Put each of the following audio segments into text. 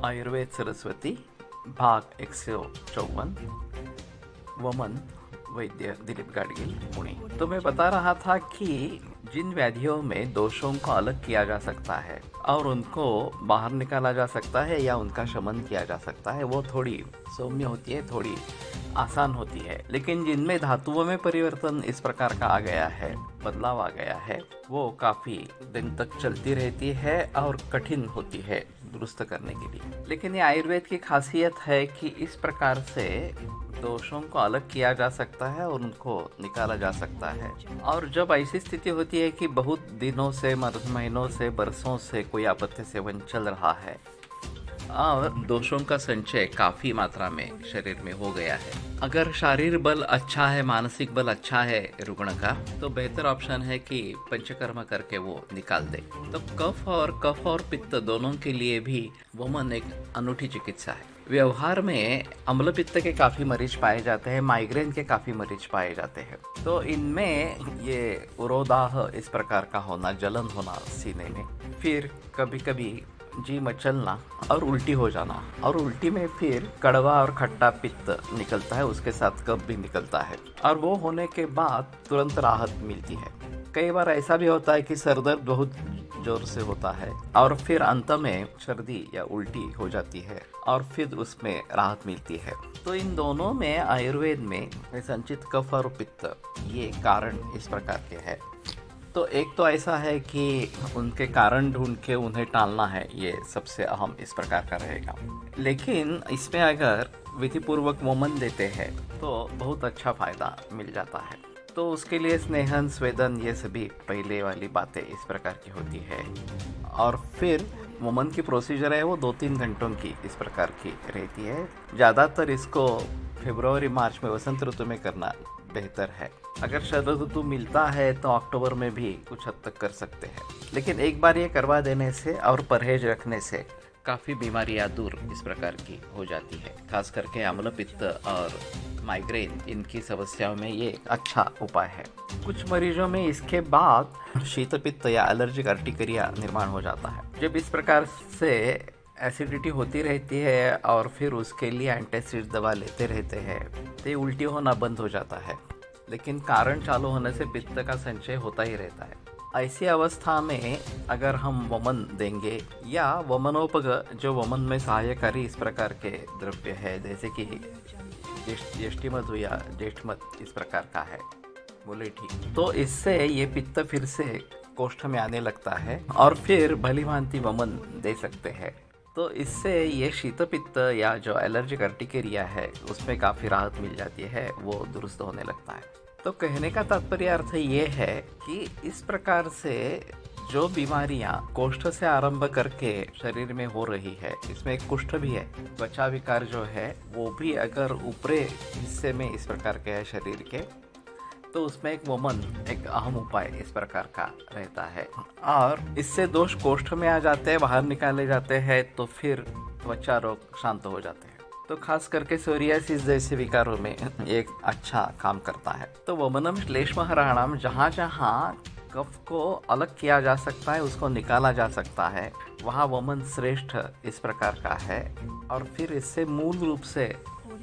आयुर्वेद सरस्वती भाग 154 वमन वैद्य दिलीप गाडगिल पुणे। तो मैं बता रहा था कि जिन व्याधियों में दोषों को अलग किया जा सकता है और उनको बाहर निकाला जा सकता है या उनका शमन किया जा सकता है, वो थोड़ी सौम्य होती है, थोड़ी आसान होती है। लेकिन जिनमें धातुओं में परिवर्तन इस प्रकार का आ गया है, बदलाव आ गया है, वो काफ़ी दिन तक चलती रहती है और कठिन होती है दुरुस्त करने के लिए। लेकिन ये आयुर्वेद की खासियत है कि इस प्रकार से दोषों को अलग किया जा सकता है और उनको निकाला जा सकता है। और जब ऐसी स्थिति होती है कि बहुत दिनों से, महीनों से, बरसों से कोई अपथ्य सेवन चल रहा है और दोषों का संचय काफ़ी मात्रा में शरीर में हो गया है, अगर शारीरिक बल अच्छा है, मानसिक बल अच्छा है रुग्ण का, तो बेहतर ऑप्शन है कि पंचकर्म करके वो निकाल दे। तो कफ और पित्त दोनों के लिए भी वमन एक अनूठी चिकित्सा है। व्यवहार में अम्ल पित्त के काफ़ी मरीज पाए जाते हैं, माइग्रेन के काफ़ी मरीज पाए जाते हैं। तो इनमें ये उरोदाह इस प्रकार का होना, जलन होना सीने में, फिर कभी कभी जी मचलना और उल्टी हो जाना, और उल्टी में फिर कड़वा और खट्टा पित्त निकलता है, उसके साथ कफ भी निकलता है, और वो होने के बाद तुरंत राहत मिलती है। कई बार ऐसा भी होता है कि सरदर्द बहुत जोर से होता है और फिर अंत में सर्दी या उल्टी हो जाती है और फिर उसमें राहत मिलती है। तो इन दोनों में आयुर्वेद में संचित कफ और पित्त ये कारण इस प्रकार के हैं। तो एक तो ऐसा है कि उनके कारण ढूंढ के उन्हें टालना है, ये सबसे अहम इस प्रकार का रहेगा। लेकिन इसमें अगर विधिपूर्वक वमन देते हैं तो बहुत अच्छा फायदा मिल जाता है। तो उसके लिए स्नेहन, स्वेदन, ये सभी पहले वाली बातें इस प्रकार की होती है। और फिर वमन की प्रोसीजर है वो 2-3 घंटों की इस प्रकार की रहती है। ज़्यादातर इसको फरवरी मार्च में वसंत ऋतु में करना बेहतर है। अगर शरद ऋतु मिलता है तो अक्टूबर में भी कुछ हद तक कर सकते हैं। लेकिन एक बार ये करवा देने से और परहेज रखने से काफ़ी बीमारियां दूर इस प्रकार की हो जाती है। खास करके अम्ल पित्त और माइग्रेन, इनकी समस्याओं में ये अच्छा उपाय है। कुछ मरीजों में इसके बाद शीत पित्त या एलर्जिक अर्टिकेरिया निर्माण हो जाता है। जब इस प्रकार से एसिडिटी होती रहती है और फिर उसके लिए एंटासिड दवा लेते रहते हैं तो ये उल्टी होना बंद हो जाता है। लेकिन कारण चालू होने से पित्त का संचय होता ही रहता है। ऐसी अवस्था में अगर हम वमन देंगे या वमनोपग, जो वमन में सहायकारी इस प्रकार के द्रव्य है, जैसे कि ज्येष्ठिमधु या ज्येष्ठमध इस प्रकार का है, बोले ठीक, तो इससे ये पित्त फिर से कोष्ठ में आने लगता है और फिर भली भांति वमन दे सकते हैं। तो इससे ये शीत पित्त या जो एलर्जिक अर्टिकेरिया है उसमें काफ़ी राहत मिल जाती है, वो दुरुस्त होने लगता है। तो कहने का तात्पर्य अर्थ ये है कि इस प्रकार से जो बीमारियां कोष्ठ से आरंभ करके शरीर में हो रही है, इसमें एक कुष्ठ भी है, त्वचा विकार जो है वो भी अगर ऊपरी हिस्से में इस प्रकार के है शरीर के, तो उसमें एक वमन एक अहम उपाय इस प्रकार का रहता है। और इससे दोष कोष्ठ में आ जाते हैं, बाहर निकाले जाते हैं, तो फिर त्वचा रोग शांत हो जाते हैं। तो खास करके सोरियासिस जैसे विकारों में एक अच्छा काम करता है। तो वमनम श्लेष्महराणाम, जहाँ जहाँ कफ को अलग किया जा सकता है, उसको निकाला जा सकता है, वहाँ वमन श्रेष्ठ इस प्रकार का है। और फिर इससे मूल रूप से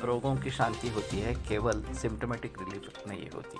रोगों की शांति होती है, केवल सिम्टोमेटिक रिलीफ नहीं होती।